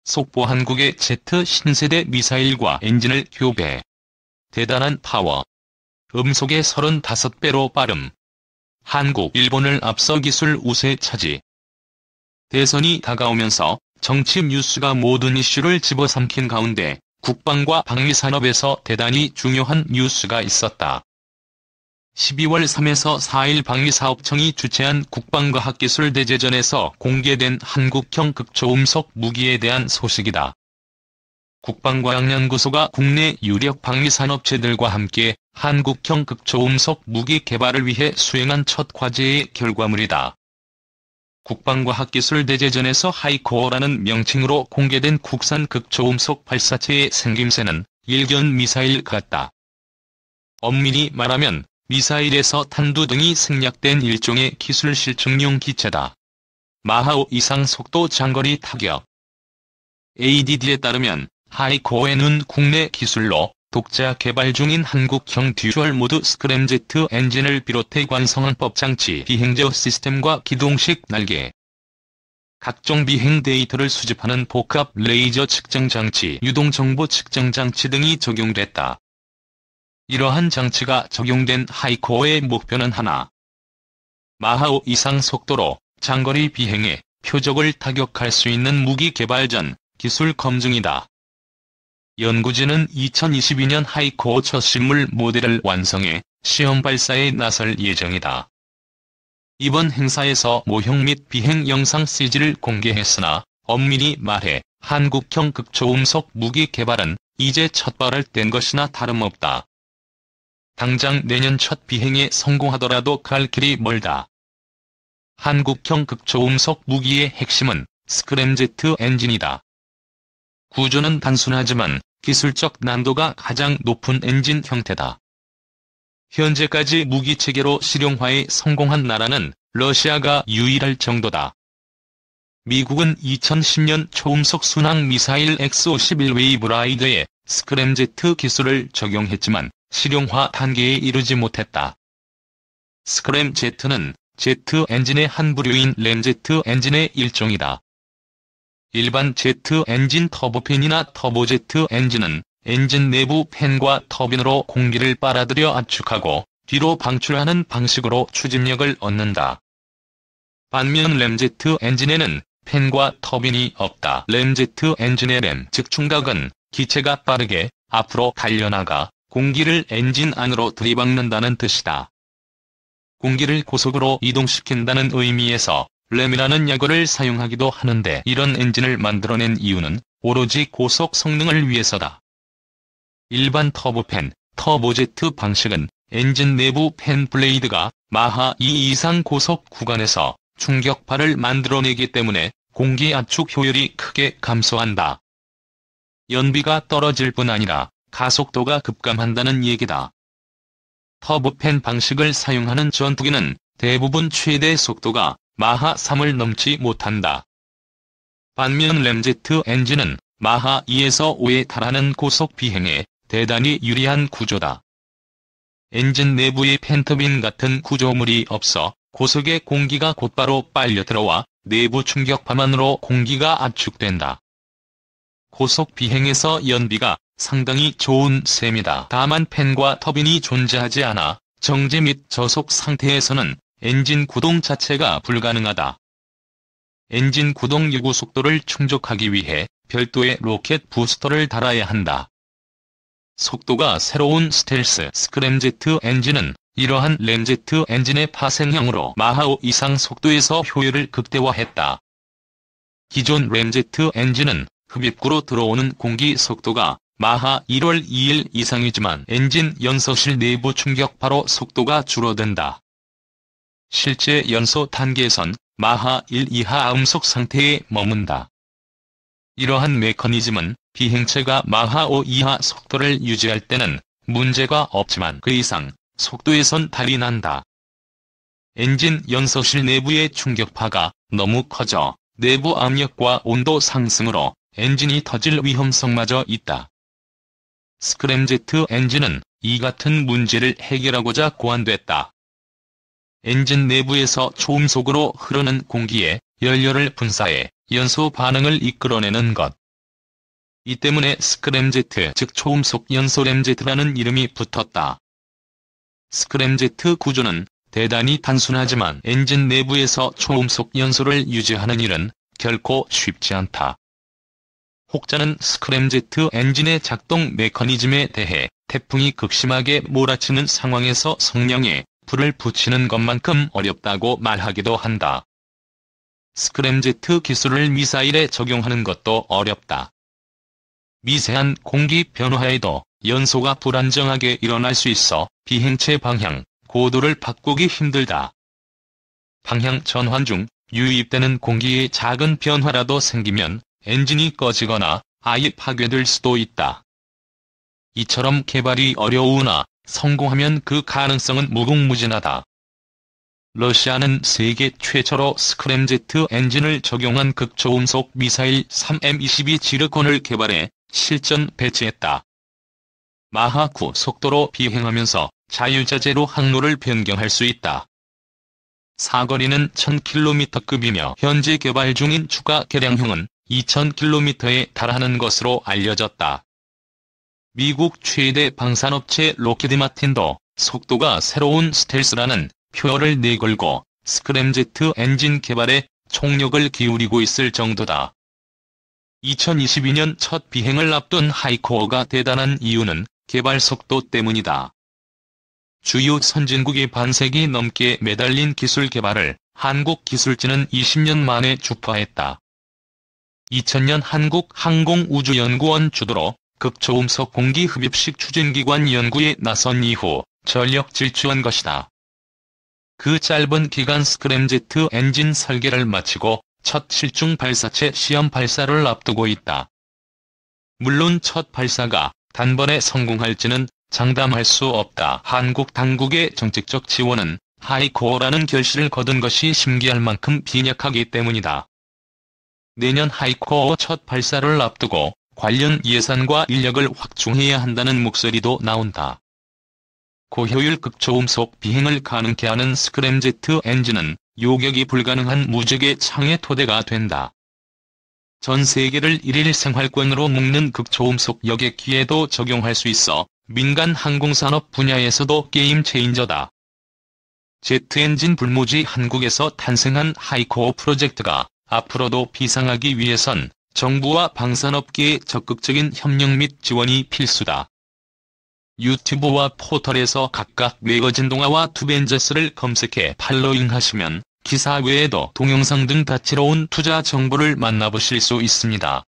속보 한국의 Z 신세대 미사일과 엔진을 교배. 대단한 파워. 음속의 35배로 빠름. 한국, 일본을 앞서 기술 우세 차지. 대선이 다가오면서 정치 뉴스가 모든 이슈를 집어삼킨 가운데 국방과 방위산업에서 대단히 중요한 뉴스가 있었다. 12월 3에서 4일 방위사업청이 주최한 국방과학기술대제전에서 공개된 한국형 극초음속 무기에 대한 소식이다. 국방과학연구소가 국내 유력 방위산업체들과 함께 한국형 극초음속 무기 개발을 위해 수행한 첫 과제의 결과물이다. 국방과학기술대제전에서 하이코어라는 명칭으로 공개된 국산 극초음속 발사체의 생김새는 일견 미사일 같다. 엄밀히 말하면 미사일에서 탄두 등이 생략된 일종의 기술 실증용 기체다. 마하5 이상 속도 장거리 타격. ADD에 따르면 하이코어에는 국내 기술로 독자 개발 중인 한국형 듀얼 모드 스크램제트 엔진을 비롯해 관성항법 장치 비행제어 시스템과 기동식 날개, 각종 비행 데이터를 수집하는 복합 레이저 측정 장치, 유동 정보 측정 장치 등이 적용됐다. 이러한 장치가 적용된 하이코어의 목표는 하나. 마하5 이상 속도로 장거리 비행에 표적을 타격할 수 있는 무기 개발 전 기술 검증이다. 연구진은 2022년 하이코어 첫 실물 모델을 완성해 시험 발사에 나설 예정이다. 이번 행사에서 모형 및 비행 영상 CG를 공개했으나 엄밀히 말해 한국형 극초음속 무기 개발은 이제 첫발을 뗀 것이나 다름없다. 당장 내년 첫 비행에 성공하더라도 갈 길이 멀다. 한국형 극초음속 무기의 핵심은 스크램제트 엔진이다. 구조는 단순하지만 기술적 난도가 가장 높은 엔진 형태다. 현재까지 무기체계로 실용화에 성공한 나라는 러시아가 유일할 정도다. 미국은 2010년 초음속 순항 미사일 X-51 웨이브라이더에 스크램제트 기술을 적용했지만 실용화 단계에 이르지 못했다. 스크램제트는 제트 엔진의 한 부류인 램제트 엔진의 일종이다. 일반 제트 엔진 터보팬이나 터보제트 엔진은 엔진 내부 팬과 터빈으로 공기를 빨아들여 압축하고 뒤로 방출하는 방식으로 추진력을 얻는다. 반면 램제트 엔진에는 팬과 터빈이 없다. 램제트 엔진의 램, 즉 충각은 기체가 빠르게 앞으로 달려나가 공기를 엔진 안으로 들이박는다는 뜻이다. 공기를 고속으로 이동시킨다는 의미에서 램이라는 약어를 사용하기도 하는데 이런 엔진을 만들어낸 이유는 오로지 고속 성능을 위해서다. 일반 터보팬, 터보제트 방식은 엔진 내부 팬 블레이드가 마하 2 이상 고속 구간에서 충격파를 만들어내기 때문에 공기 압축 효율이 크게 감소한다. 연비가 떨어질 뿐 아니라 가속도가 급감한다는 얘기다. 터보팬 방식을 사용하는 전투기는 대부분 최대 속도가 마하 3을 넘지 못한다. 반면 램제트 엔진은 마하 2에서 5에 달하는 고속 비행에 대단히 유리한 구조다. 엔진 내부에 팬터빈 같은 구조물이 없어 고속의 공기가 곧바로 빨려 들어와 내부 충격파만으로 공기가 압축된다. 고속 비행에서 연비가 상당히 좋은 셈이다. 다만 팬과 터빈이 존재하지 않아 정지 및 저속 상태에서는 엔진 구동 자체가 불가능하다. 엔진 구동 요구 속도를 충족하기 위해 별도의 로켓 부스터를 달아야 한다. 속도가 새로운 스텔스 스크램제트 엔진은 이러한 램제트 엔진의 파생형으로 마하5 이상 속도에서 효율을 극대화했다. 기존 램제트 엔진은 흡입구로 들어오는 공기 속도가 마하 1월 2일 이상이지만 엔진 연소실 내부 충격파로 속도가 줄어든다. 실제 연소 단계에선 마하 1 이하 음속 상태에 머문다. 이러한 메커니즘은 비행체가 마하 5 이하 속도를 유지할 때는 문제가 없지만 그 이상 속도에선 달이 난다. 엔진 연소실 내부의 충격파가 너무 커져 내부 압력과 온도 상승으로 엔진이 터질 위험성마저 있다. 스크램제트 엔진은 이 같은 문제를 해결하고자 고안됐다. 엔진 내부에서 초음속으로 흐르는 공기에 연료를 분사해 연소 반응을 이끌어내는 것. 이 때문에 스크램제트 즉 초음속 연소 램제트라는 이름이 붙었다. 스크램제트 구조는 대단히 단순하지만 엔진 내부에서 초음속 연소를 유지하는 일은 결코 쉽지 않다. 혹자는 스크램제트 엔진의 작동 메커니즘에 대해 태풍이 극심하게 몰아치는 상황에서 성냥에 불을 붙이는 것만큼 어렵다고 말하기도 한다. 스크램제트 기술을 미사일에 적용하는 것도 어렵다. 미세한 공기 변화에도 연소가 불안정하게 일어날 수 있어 비행체 방향, 고도를 바꾸기 힘들다. 방향 전환 중 유입되는 공기의 작은 변화라도 생기면 엔진이 꺼지거나 아예 파괴될 수도 있다. 이처럼 개발이 어려우나 성공하면 그 가능성은 무궁무진하다. 러시아는 세계 최초로 스크램제트 엔진을 적용한 극초음속 미사일 3M-22 지르콘을 개발해 실전 배치했다. 마하9 속도로 비행하면서 자유자재로 항로를 변경할 수 있다. 사거리는 1000km급이며 현재 개발 중인 추가 개량형은 2000km에 달하는 것으로 알려졌다. 미국 최대 방산업체 로키드 마틴도 속도가 새로운 스텔스라는 표어를 내걸고 스크램제트 엔진 개발에 총력을 기울이고 있을 정도다. 2022년 첫 비행을 앞둔 하이코어가 대단한 이유는 개발 속도 때문이다. 주요 선진국이 반세기 넘게 매달린 기술 개발을 한국 기술진은 20년 만에 주파했다. 2000년 한국항공우주연구원 주도로 극초음속 공기흡입식 추진기관 연구에 나선 이후 전력 질주한 것이다. 그 짧은 기간 스크램제트 엔진 설계를 마치고 첫 실중 발사체 시험 발사를 앞두고 있다. 물론 첫 발사가 단번에 성공할지는 장담할 수 없다. 한국 당국의 정책적 지원은 하이코어라는 결실을 거둔 것이 심기할 만큼 빈약하기 때문이다. 내년 하이코어 첫 발사를 앞두고 관련 예산과 인력을 확충해야 한다는 목소리도 나온다. 고효율 극초음속 비행을 가능케 하는 스크램제트 엔진은 요격이 불가능한 무적의 창의 토대가 된다. 전 세계를 일일 생활권으로 묶는 극초음속 여객기에도 적용할 수 있어 민간 항공산업 분야에서도 게임 체인저다. 제트 엔진 불모지 한국에서 탄생한 하이코어 프로젝트가 앞으로도 비상하기 위해선 정부와 방산업계의 적극적인 협력 및 지원이 필수다. 유튜브와 포털에서 각각 매거진 동화와 투벤져스를 검색해 팔로잉하시면 기사 외에도 동영상 등 다채로운 투자 정보를 만나보실 수 있습니다.